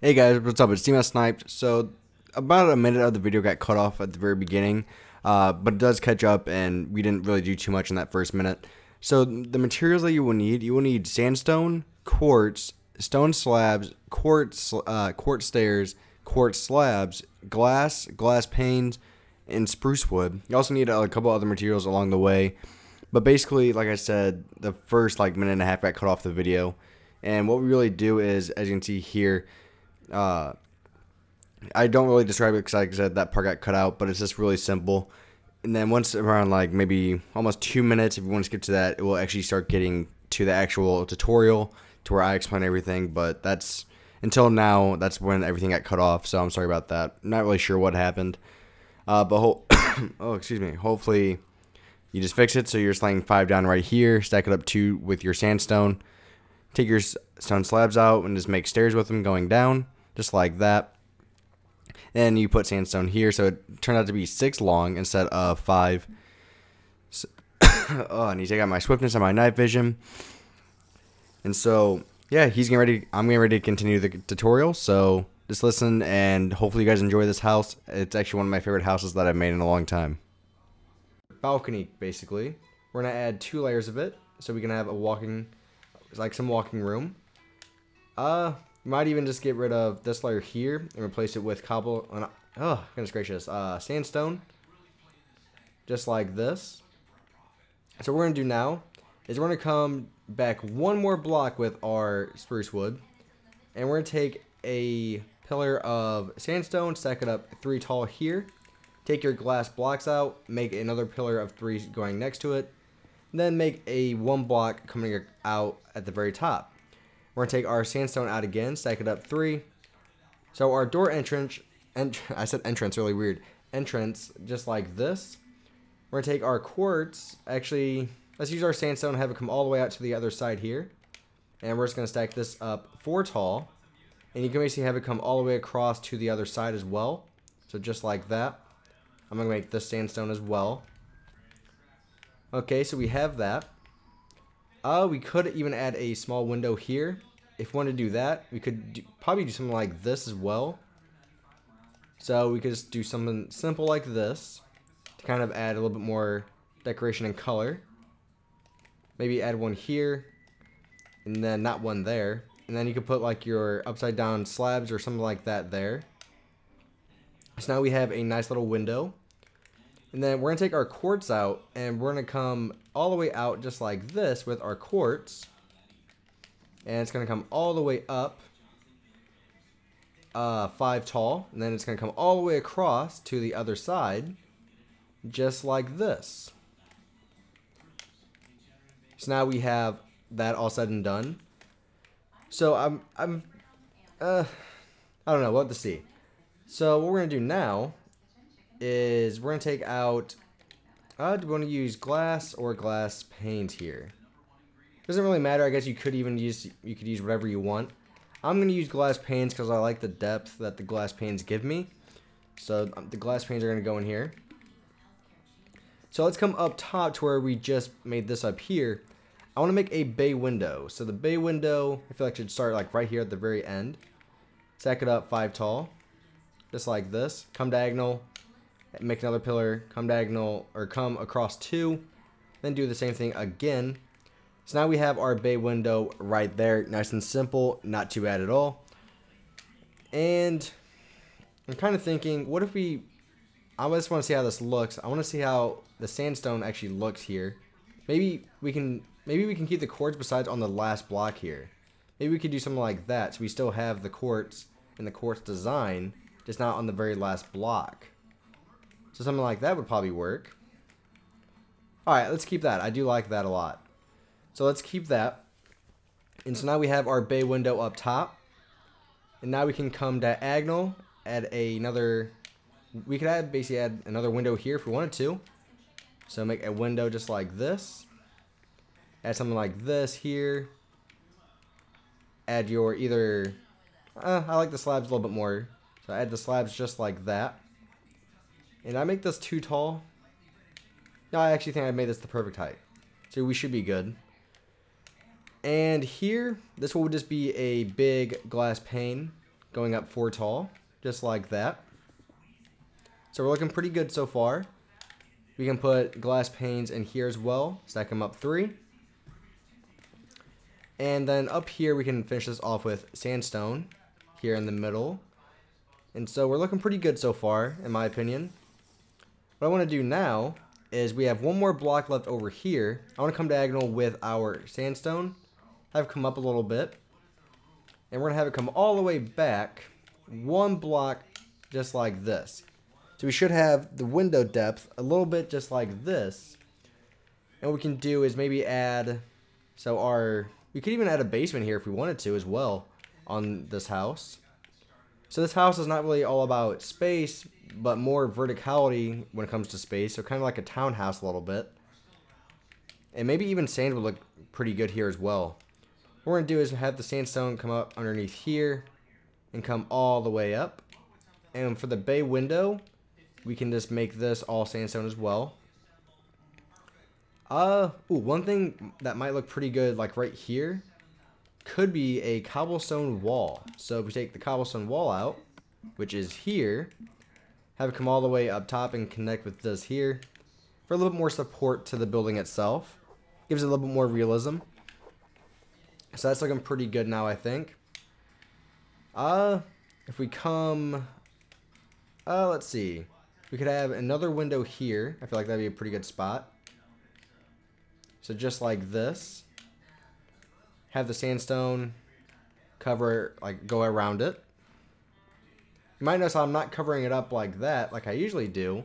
Hey guys, what's up? It's SNipEz. So, about a minute of the video got cut off at the very beginning, but it does catch up, and we didn't really do too much in that first minute. So, the materials that you will need sandstone, quartz, stone slabs, quartz stairs, quartz slabs, glass panes, and spruce wood. You also need a couple other materials along the way, but basically, like I said, the first minute and a half got cut off the video, and what we really do is, as you can see here. Uh, I don't really describe it because, like I said, that part got cut out, but it's just really simple. And then once around maybe almost 2 minutes, if you want to skip to that, it will actually start getting to the actual tutorial to where I explain everything. But that's until now, that's when everything got cut off. So I'm sorry about that. I'm not really sure what happened. But oh, excuse me. Hopefully you just fix it. So you're just laying 5 down right here. Stack it up 2 with your sandstone. Take your stone slabs out and just make stairs with them going down. Just like that. And you put sandstone here, so it turned out to be 6 long instead of 5. So, oh, and you take out my swiftness and my night vision. And so, yeah, he's getting ready. I'm getting ready to continue the tutorial. So just listen, and hopefully you guys enjoy this house. It's actually one of my favorite houses that I've made in a long time. Balcony, basically. We're gonna add 2 layers of it, so we can have some walking room. Might even just get rid of this layer here and replace it with oh, goodness gracious, sandstone, just like this. So what we're gonna do now is we're gonna come back 1 more block with our spruce wood, and we're gonna take a pillar of sandstone, stack it up 3 tall here, take your glass blocks out, make another pillar of 3 going next to it, and then make a 1 block coming out at the very top. We're going to take our sandstone out again, stack it up 3. So our door entrance, I said entrance, really weird. Entrance, just like this. We're going to take our quartz, actually, let's use our sandstone and have it come all the way out to the other side here. And we're just going to stack this up 4 tall. And you can basically have it come all the way across to the other side as well. So just like that. I'm going to make this sandstone as well. Okay, so we have that. We could even add a small window here. If we want to do that, we could probably do something like this as well. So we could just do something simple like this to kind of add a little bit more decoration and color. Maybe add one here, and then not one there. And then you could put like your upside down slabs or something like that there. So now we have a nice little window. And then we're going to take our quartz out, and we're going to come all the way out just like this with our quartz. And it's going to come all the way up 5 tall. And then it's going to come all the way across to the other side just like this. So now we have that all said and done. So I don't know what to see. So what we're going to do now is we're going to take out, do we want to use glass or glass panes here? Doesn't really matter. I guess you could use whatever you want. I'm going to use glass panes because I like the depth that the glass panes give me. So the glass panes are going to go in here. So let's come up top to where we just made this up here. I want to make a bay window. So the bay window, I feel like should start like right here at the very end. Stack it up 5 tall. Just like this. Come diagonal. Make another pillar, come diagonal, or come across 2, then do the same thing again. So now we have our bay window right there, nice and simple, not too bad at all. And I'm kind of thinking, what if I just want to see how this looks. I want to see how the sandstone actually looks here. Maybe we can keep the quartz besides on the last block here. Maybe we could do something like that, so we still have the quartz and the quartz design, just not on the very last block. So something like that would probably work. Alright, let's keep that. I do like that a lot. So let's keep that. And so now we have our bay window up top. And now we can come diagonal, we could basically add another window here if we wanted to. So make a window just like this. Add something like this here. Add your I like the slabs a little bit more. So add the slabs just like that. And I make this too tall. No, I actually think I made this the perfect height. So we should be good. And here, this will just be a big glass pane going up 4 tall, just like that. So we're looking pretty good so far. We can put glass panes in here as well, stack them up 3. And then up here we can finish this off with sandstone here in the middle. And so we're looking pretty good so far, in my opinion. What I want to do now is we have one more block left over here. I want to come diagonal with our sandstone, have it come up a little bit. And we're going to have it come all the way back, one block just like this. So we should have the window depth a little bit just like this. And what we can do is maybe add, we could even add a basement here if we wanted to as well on this house. So this house is not really all about space, but more verticality when it comes to space. So kind of like a townhouse a little bit. And maybe even sand would look pretty good here as well. What we're going to do is have the sandstone come up underneath here and come all the way up. And for the bay window, we can just make this all sandstone as well. One thing that might look pretty good like right here could be a cobblestone wall. So if we take the cobblestone wall out, which is here, have it come all the way up top and connect with this here for a little bit more support to the building itself. Gives it a little bit more realism. So that's looking pretty good now, I think. If we come, let's see. We could have another window here. I feel like that'd be a pretty good spot. So just like this. Have the sandstone cover, like go around it. You might notice how I'm not covering it up like that, like I usually do.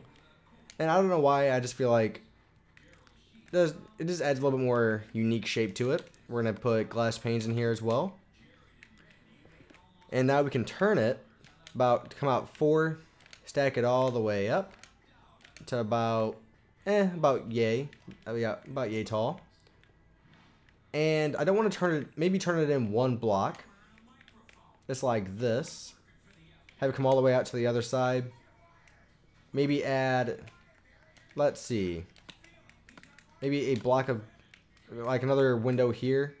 And I don't know why, I just feel like it just adds a little bit more unique shape to it. We're going to put glass panes in here as well. And now we can turn it, come out 4, stack it all the way up to about yay. We got about yay tall. And I don't want to turn it in one block. Just like this. Have it come all the way out to the other side. Maybe add, let's see. Maybe a block of, like another window here.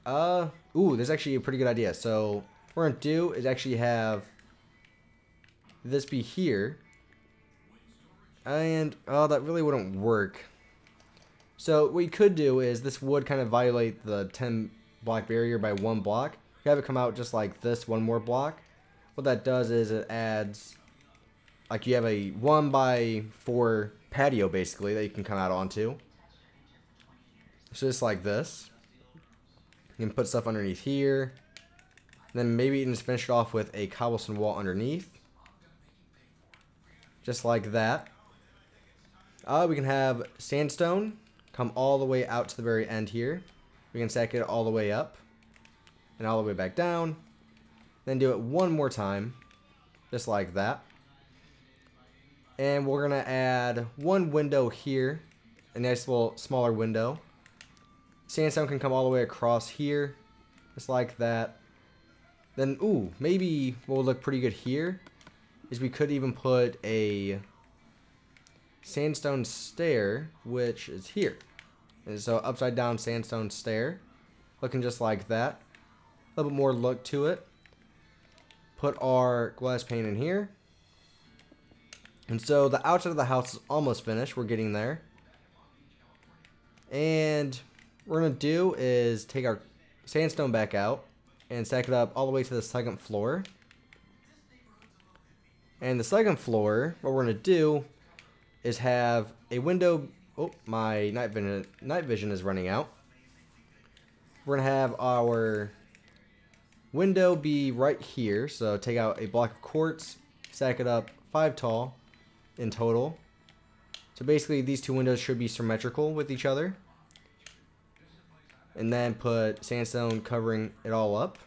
Ooh, this is actually a pretty good idea. So what we're going to do is actually have this be here. And, that really wouldn't work. So what you could do is this would kind of violate the 10 block barrier by 1 block. You have it come out just like this, 1 more block. What that does is it adds, like you have a 1 by 4 patio basically that you can come out onto. So just like this. You can put stuff underneath here. And then maybe you can just finish it off with a cobblestone wall underneath. Just like that. We can have sandstone come all the way out to the very end here. We can stack it all the way up and all the way back down. Then do it one more time, just like that. And we're going to add 1 window here, a nice little smaller window. Sandstone can come all the way across here, just like that. Then, maybe what would look pretty good here is we could even put a sandstone stair, which is here. And so upside down sandstone stair, looking just like that. A little bit more look to it. Put our glass pane in here. And so the outside of the house is almost finished. We're getting there. And what we're going to do is take our sandstone back out and stack it up all the way to the 2nd floor. And the 2nd floor, what we're going to do is have a window. Oh, my night vision is running out. We're going to have our window be right here. So take out a block of quartz, stack it up 5 tall in total. So basically these 2 windows should be symmetrical with each other. And then put sandstone covering it all up.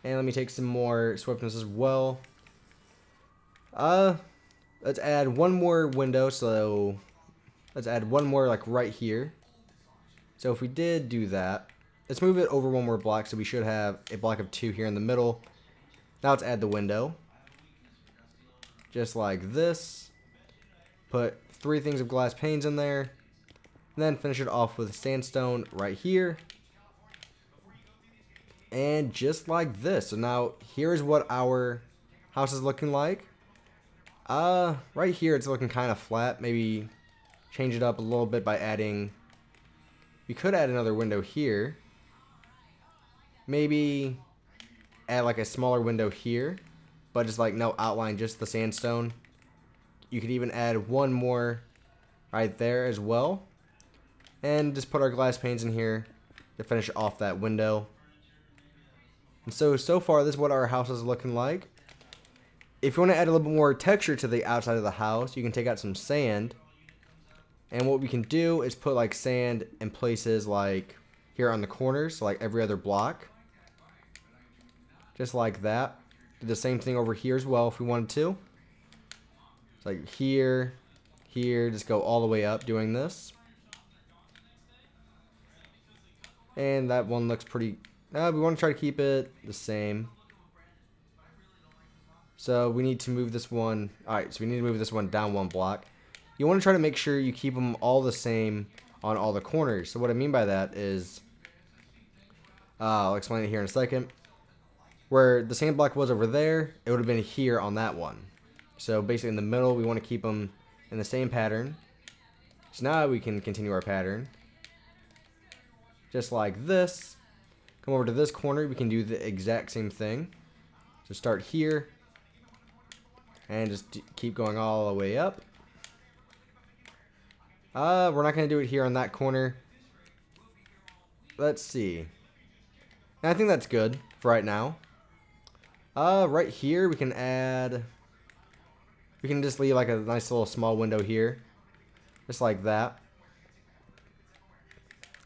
And let me take some more swiftness as well. Let's add 1 more window, so let's add 1 more like right here. So if we did do that, let's move it over 1 more block, so we should have a block of 2 here in the middle. Now let's add the window. Just like this. Put 3 things of glass panes in there. And then finish it off with sandstone right here. And just like this. So now here's what our house is looking like. Right here it's looking kind of flat. Maybe change it up a little bit by adding, we could add another window here. Maybe add like a smaller window here, but just like no outline, just the sandstone. You could even add one more right there as well. And just put our glass panes in here to finish off that window. And so far this is what our house is looking like. If you want to add a little bit more texture to the outside of the house, you can take out some sand. And what we can do is put like sand in places like here on the corners, so like every other block. Just like that. Do the same thing over here as well if we wanted to. It's like here, here, just go all the way up doing this. And that one looks pretty, we want to try to keep it the same. So we need to move this one, alright, so we need to move this one down one block. You want to try to make sure you keep them all the same on all the corners. So what I mean by that is, I'll explain it here in a second. Where the sand block was over there, it would have been here on that one. So basically in the middle, we want to keep them in the same pattern. So now we can continue our pattern. Just like this. Come over to this corner, we can do the exact same thing. So start here. And just keep going all the way up. We're not going to do it here on that corner. Let's see. And I think that's good for right now. Right here we can add, we can just leave like a nice little small window here. Just like that.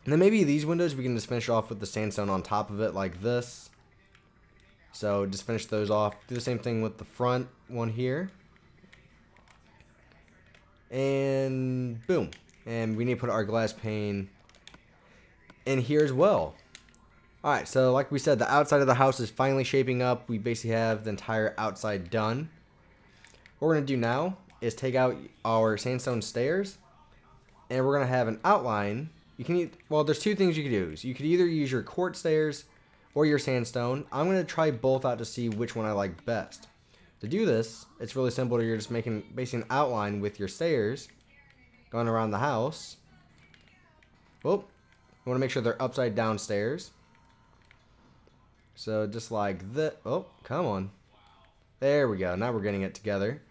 And then maybe these windows we can just finish off with the sandstone on top of it like this. So just finish those off. Do the same thing with the front one here. And boom. And we need to put our glass pane in here as well. Alright, so like we said, the outside of the house is finally shaping up. We basically have the entire outside done. What we're going to do now is take out our sandstone stairs. And we're going to have an outline. You can, well, there's two things you could do. You could either use your quartz stairs or your sandstone. I'm going to try both out to see which one I like best. To do this, it's really simple. You're just making basically an outline with your stairs going around the house. Well, you want to make sure they're upside down stairs. So just like that. Oh, come on. There we go. Now we're getting it together.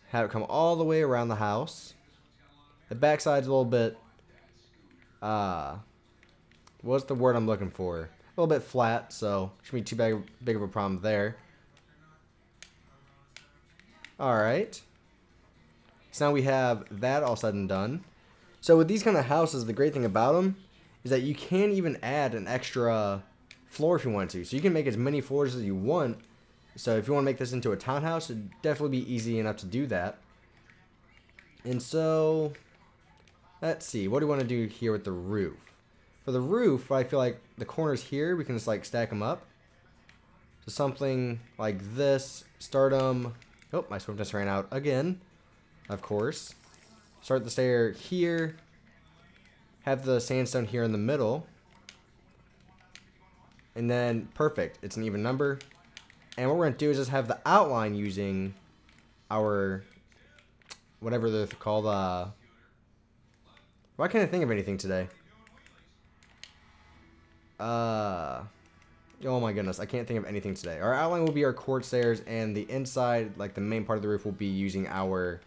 Have it come all the way around the house. The backside's a little bit, what's the word I'm looking for? A little bit flat, so shouldn't be too big of a problem there. Alright. So now we have that all said and done. So with these kind of houses, the great thing about them is that you can even add an extra floor if you want to. So you can make as many floors as you want. So if you want to make this into a townhouse, it'd definitely be easy enough to do that. And so, let's see, what do we want to do here with the roof? For the roof, I feel like the corners here, we can just like stack them up. So something like this, start them, oh, my swiftness ran out again, of course. Start the stair here, have the sandstone here in the middle. And then, perfect, it's an even number. And what we're going to do is just have the outline using our, whatever they're called, why can't I think of anything today? Oh my goodness, I can't think of anything today. Our outline will be our quartz stairs, and the inside, like the main part of the roof, will be using our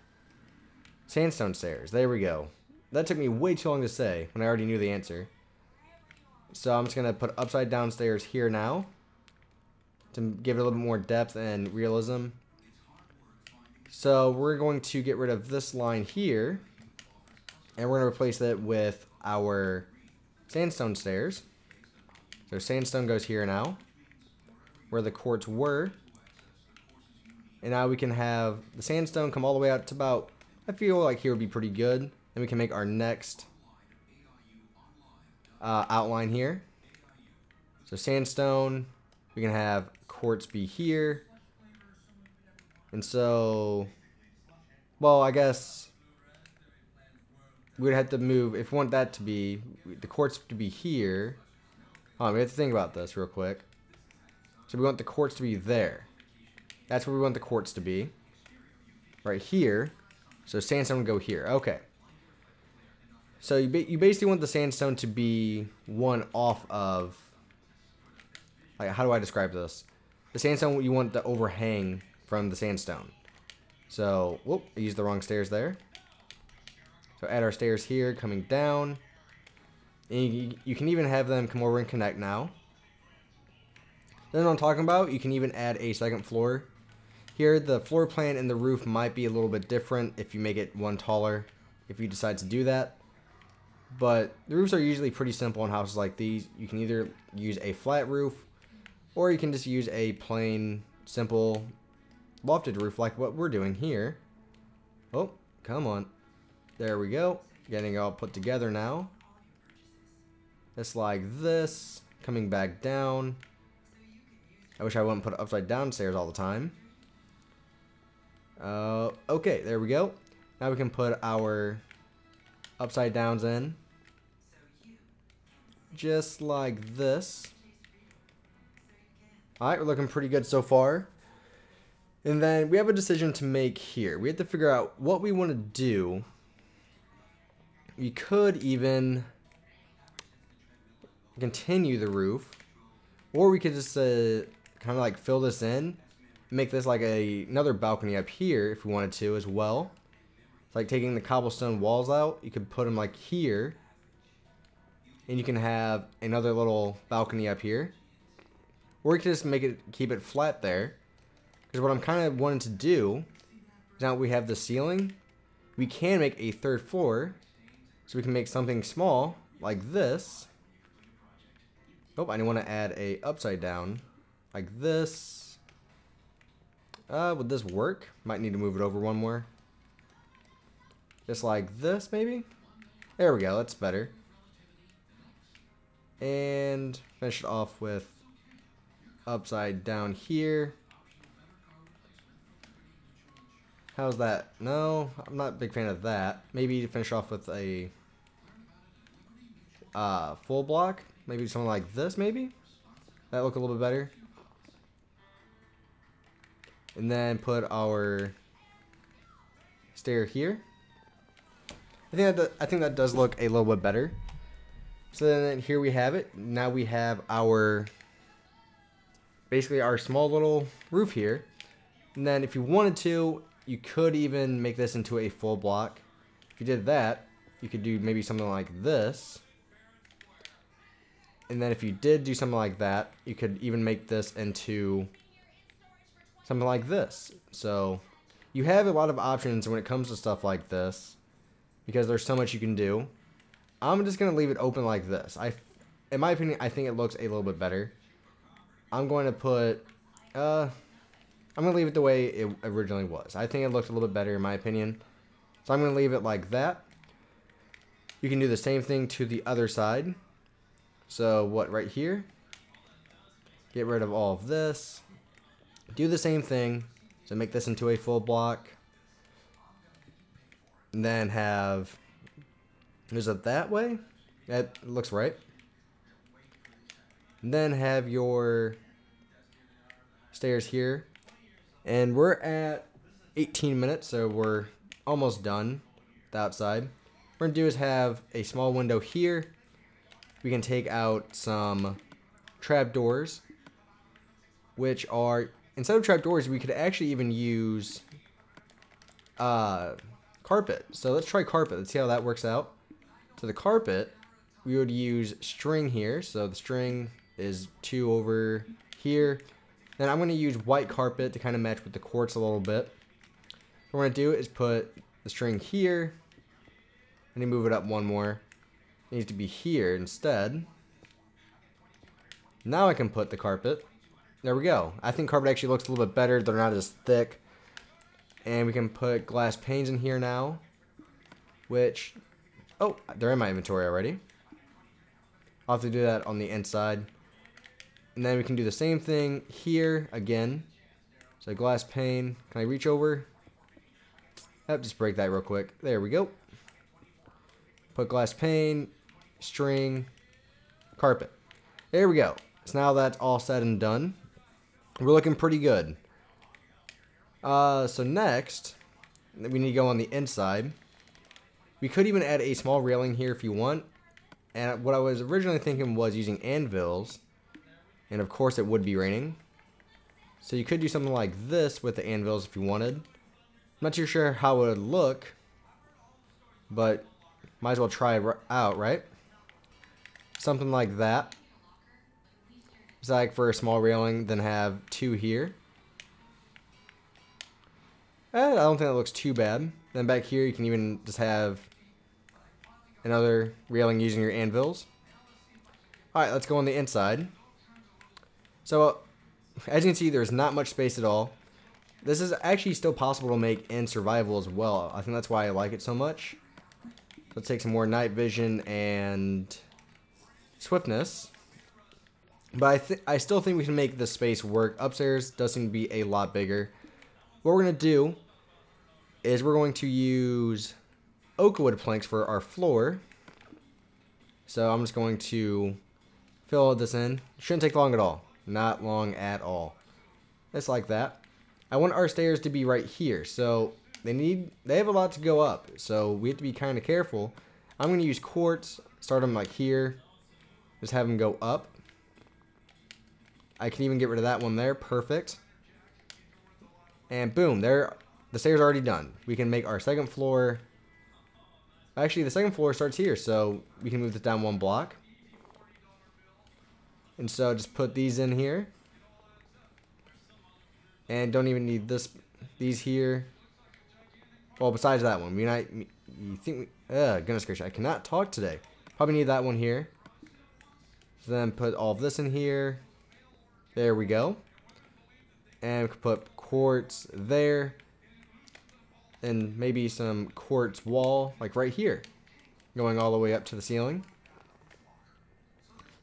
sandstone stairs. There we go. That took me way too long to say when I already knew the answer. So I'm just going to put upside down stairs here now to give it a little bit more depth and realism. So we're going to get rid of this line here, and we're going to replace it with our sandstone stairs. So sandstone goes here now, where the quartz were. And now we can have the sandstone come all the way out to about, I feel like here would be pretty good. Then we can make our next outline here. So sandstone, we can have quartz be here. And so, well, I guess we would have to move, if we want that to be, the quartz to be here We have to think about this real quick. So we want the quartz to be there. That's where we want the quartz to be. Right here. So sandstone would go here. Okay. So you basically want the sandstone to be one off of... Like, how do I describe this? The sandstone, you want the overhang from the sandstone. So, whoop, I used the wrong stairs there. So add our stairs here, coming down. And you can even have them come over and connect now. Then what I'm talking about, you can even add a second floor. Here, the floor plan and the roof might be a little bit different if you make it one taller, if you decide to do that. But the roofs are usually pretty simple in houses like these. You can either use a flat roof, or you can just use a plain, simple, lofted roof like what we're doing here. Oh, come on. There we go. Getting it all put together now. Just like this. Coming back down. I wish I wouldn't put it upside down stairs all the time. Okay, there we go. Now we can put our upside downs in. Just like this. Alright, we're looking pretty good so far. And then we have a decision to make here. We have to figure out what we want to do. We could even continue the roof. Or we could just kind of like fill this in. Make this like another balcony up here if we wanted to as well. It's like taking the cobblestone walls out. You could put them like here. And you can have another little balcony up here. Or you could just keep it flat there. Because what I'm kind of wanting to do, now that we have the ceiling, we can make a third floor. So we can make something small, like this. Oh, I want to add a upside down, like this. Would this work? Might need to move it over one more. Just like this, maybe? There we go, that's better. And finish it off with upside down here. How's that? No, I'm not a big fan of that. Maybe finish off with a full block. Maybe something like this, maybe? That look a little bit better. And then put our stair here. I think that does look a little bit better. So then here we have it. Now we have our basically our small little roof here. And then if you wanted to, you could even make this into a full block. If you did that, you could do maybe something like this. And then if you did do something like that, you could even make this into something like this. So you have a lot of options when it comes to stuff like this, because there's so much you can do. I'm just going to leave it open like this. In my opinion, I think it looks a little bit better. I'm going to put, I'm going to leave it the way it originally was. I think it looks a little bit better in my opinion. So I'm going to leave it like that. You can do the same thing to the other side. So what, right here? Get rid of all of this. Do the same thing. So make this into a full block. And then have, is it that way? That looks right. And then have your stairs here. And we're at 18 minutes, so we're almost done with the outside. What we're going to do is have a small window here. We can take out some trapdoors, which are, instead of trapdoors, we could actually even use carpet. So let's try carpet. Let's see how that works out. So the carpet, we would use string here. So the string is 2 over here. Then I'm going to use white carpet to kind of match with the quartz a little bit. What we're going to do is put the string here. And then move it up one more. It needs to be here instead. Now I can put the carpet. There we go. I think carpet actually looks a little bit better. They're not as thick. And we can put glass panes in here now. Which, oh, they're in my inventory already. I'll have to do that on the inside. And then we can do the same thing here again. So glass pane. Can I reach over? Yep, just break that real quick. There we go. Put glass pane, string, carpet. There we go. So now that's all said and done, we're looking pretty good. So next, we need to go on the inside. We could even add a small railing here if you want. And what I was originally thinking was using anvils. And of course it would be raining. So you could do something like this with the anvils if you wanted. I'm not too sure how it would look, but might as well try it out, right? Something like that. It's like for a small railing, then have 2 here. I don't think that looks too bad. Then back here you can even just have another railing using your anvils. Alright, let's go on the inside. So, as you can see, there's not much space at all. This is actually still possible to make in survival as well. I think that's why I like it so much. Let's take some more night vision and swiftness. But I still think we can make this space work. Upstairs does seem to be a lot bigger. What we're going to do is we're going to use oak wood planks for our floor. So I'm just going to fill this in. Shouldn't take long at all. Not long at all. Just like that. I want our stairs to be right here. So they have a lot to go up. So we have to be kind of careful. I'm going to use quartz. Start them like here. Just have them go up. I can even get rid of that one there. Perfect. And boom, there. The stairs are already done. We can make our second floor. Actually, the second floor starts here, so we can move this down 1 block. And so just put these in here. And don't even need these here. Well, besides that one, goodness gracious, I cannot talk today. Probably need that one here. So then put all of this in here. There we go. And we can put quartz there. And maybe some quartz wall, like right here. Going all the way up to the ceiling.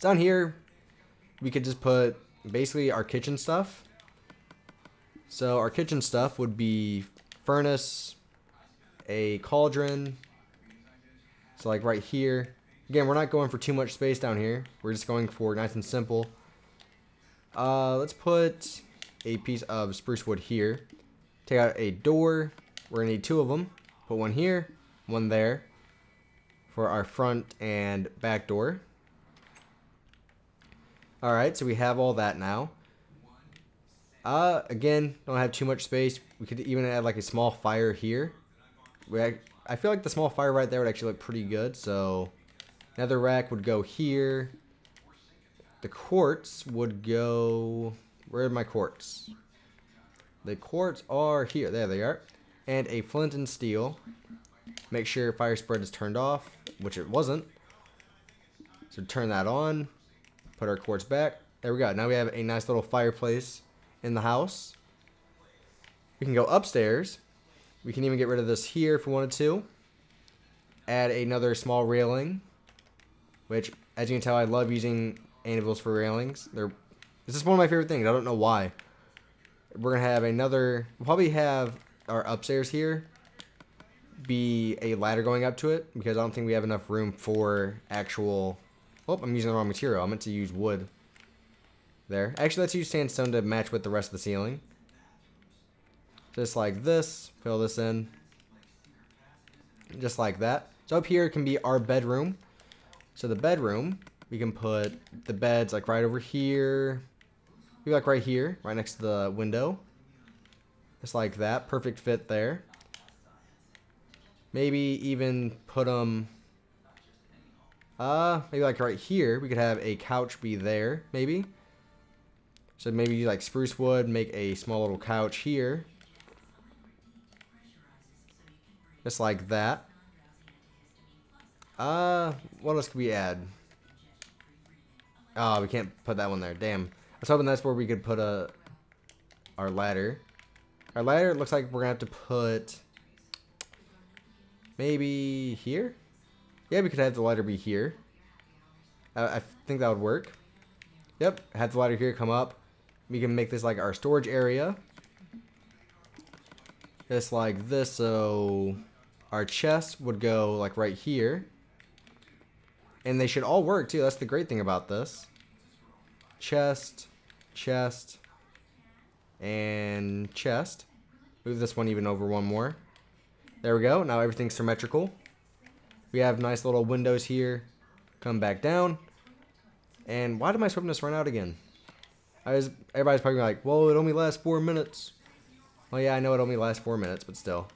Down here, we could just put basically our kitchen stuff. So our kitchen stuff would be furnace, a cauldron. So like right here. Again, we're not going for too much space down here. We're just going for nice and simple. Let's put a piece of spruce wood here. Take out a door. We're going to need 2 of them. Put one here, one there. For our front and back door. Alright, so we have all that now. Again, don't have too much space. We could even add like a small fire here. I feel like the small fire right there would actually look pretty good. So, another rack would go here. The quartz would go... Where are my quartz? The quartz are here. There they are. And a flint and steel. Make sure fire spread is turned off, which it wasn't. So turn that on. Put our quartz back. There we go. Now we have a nice little fireplace in the house. We can go upstairs. We can even get rid of this here if we wanted to. Add another small railing. Which, as you can tell, I love using anvils for railings. This is one of my favorite things. I don't know why. We're going to have another... We'll probably have our upstairs here be a ladder going up to it. Because I don't think we have enough room for actual... Oh, I'm using the wrong material. I meant to use wood. There. Actually, let's use sandstone to match with the rest of the ceiling. Just like this. Fill this in. Just like that. So up here can be our bedroom. So the bedroom, we can put the beds like right over here. Maybe like right here, right next to the window. Just like that. Perfect fit there. Maybe even put them... maybe like right here. We could have a couch be there, maybe. So maybe use like spruce wood, make a small little couch here. Just like that. What else could we add? Oh, we can't put that one there. Damn. I was hoping that's where we could put our ladder. Our ladder looks like we're gonna have to put maybe here. Yeah, we could have the ladder be here. I think that would work. Yep, have the ladder here come up. We can make this like our storage area. Just like this, so our chest would go like right here. And they should all work too. That's the great thing about this. chest, chest, and chest. Move this one even over one more. There we go. Now everything's symmetrical. We have nice little windows here. Come back down. And why did my swiftness run out again? Everybody's probably like, well, it only lasts 4 minutes. Well, yeah, I know it only lasts 4 minutes, but still.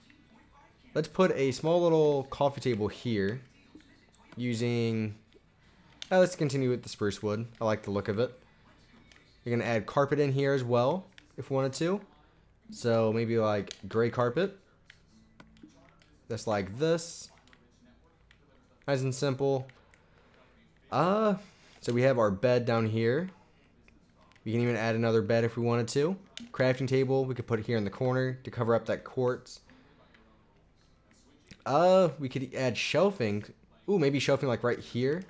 Let's put a small little coffee table here. Using... let's continue with the spruce wood. I like the look of it. You're going to add carpet in here as well, if we wanted to. So maybe like gray carpet. Just like this. Nice and simple. So we have our bed down here. We can even add another bed if we wanted to. Crafting table, we could put it here in the corner to cover up that quartz. We could add shelving. Ooh, maybe shelving like right here.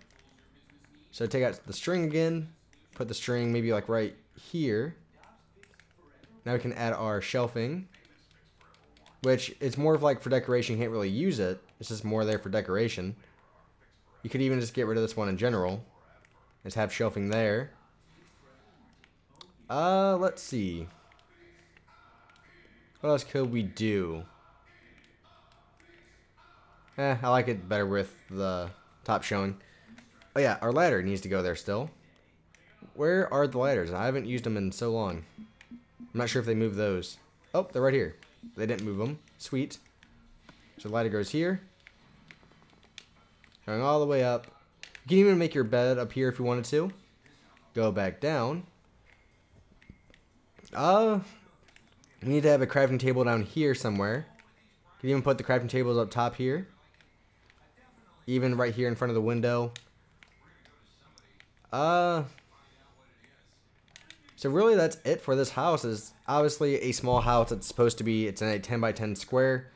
So take out the string again. Put the string maybe like right here. Now we can add our shelving. Which it's more of like for decoration. You can't really use it. It's just more there for decoration. You could even just get rid of this one in general. Just have shelving there. Let's see. What else could we do? I like it better with the top showing. Oh yeah, our ladder needs to go there still. Where are the ladders? I haven't used them in so long. I'm not sure if they moved those. Oh, they're right here. They didn't move them. Sweet. So the ladder goes here. Going all the way up. You can even make your bed up here if you wanted to. Go back down. We need to have a crafting table down here somewhere. You can even put the crafting tables up top here. Even right here in front of the window. So really that's it for this house. Is obviously a small house. It's supposed to be, it's in a 10 by 10 square.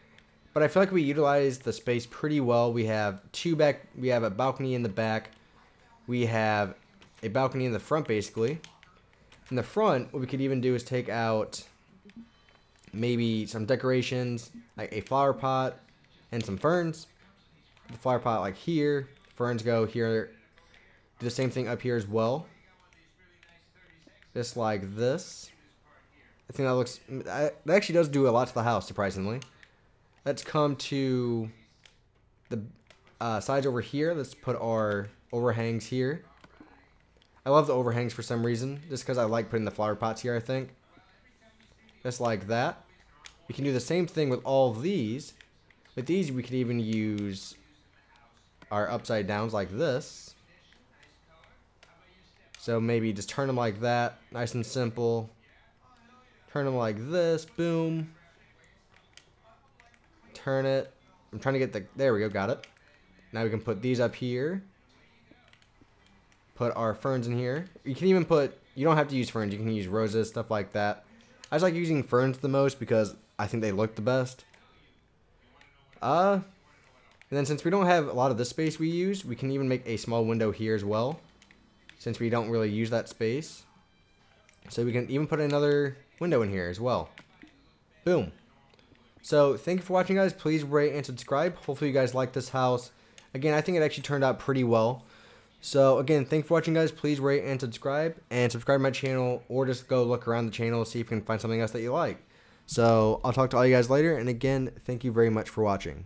But I feel like we utilized the space pretty well. We have we have a balcony in the back. We have a balcony in the front basically. In the front, what we could even do is take out maybe some decorations, like a flower pot and some ferns. The flower pot like here, ferns go here. Do the same thing up here as well. Just like this. I think that looks, that actually does do a lot to the house, surprisingly. Let's come to the sides over here. Let's put our overhangs here. I love the overhangs for some reason, just because I like putting the flower pots here, I think. Just like that. We can do the same thing with all of these. With these, we could even use our upside downs like this. So maybe just turn them like that, nice and simple. Turn them like this, boom. Turn it. I'm trying to get the, there we go, got it. Now we can put these up here. Put our ferns in here. You can even put, you don't have to use ferns, you can use roses, stuff like that. I just like using ferns the most because I think they look the best. And then since we don't have a lot of this space we use, we can even make a small window here as well. Since we don't really use that space. So we can even put another window in here as well. Boom. So thank you for watching, guys. Please rate and subscribe. Hopefully you guys like this house. Again, I think it actually turned out pretty well. So again, thanks for watching, guys. Please rate and subscribe to my channel, or just go look around the channel, see if you can find something else that you like. So I'll talk to all you guys later, and again, thank you very much for watching.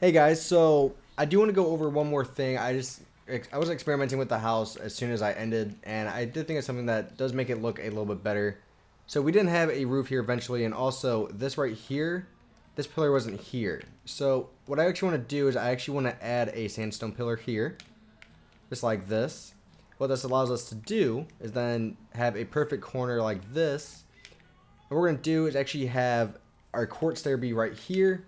Hey guys, so I do want to go over one more thing. I was experimenting with the house as soon as I ended, and I did think of something that does make it look a little bit better. So we didn't have a roof here eventually, and also this right here, this pillar wasn't here. So what I actually want to do is I actually want to add a sandstone pillar here. Just like this. What this allows us to do is then have a perfect corner like this. And what we're going to do is actually have our quartz stair be right here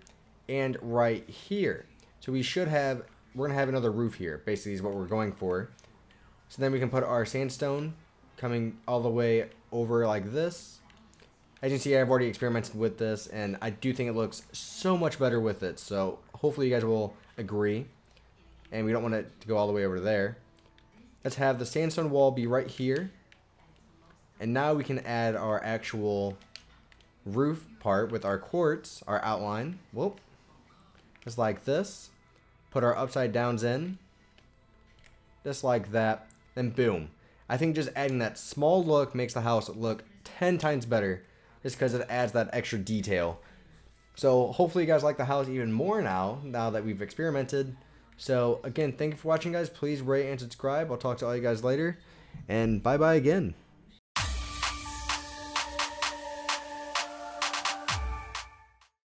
and right here. So we should have, we're going to have another roof here, basically is what we're going for. So then we can put our sandstone coming all the way over like this. As you can see, I've already experimented with this, and I do think it looks so much better with it. So hopefully you guys will agree. And we don't want it to go all the way over there. Let's have the sandstone wall be right here. And now we can add our actual roof part with our quartz, our outline. Whoop. Just like this. Put our upside downs in. Just like that. Then boom. I think just adding that small look makes the house look 10 times better, just because it adds that extra detail. So hopefully you guys like the house even more now that we've experimented. So again, thank you for watching, guys. Please rate and subscribe. I'll talk to all you guys later, and bye bye again.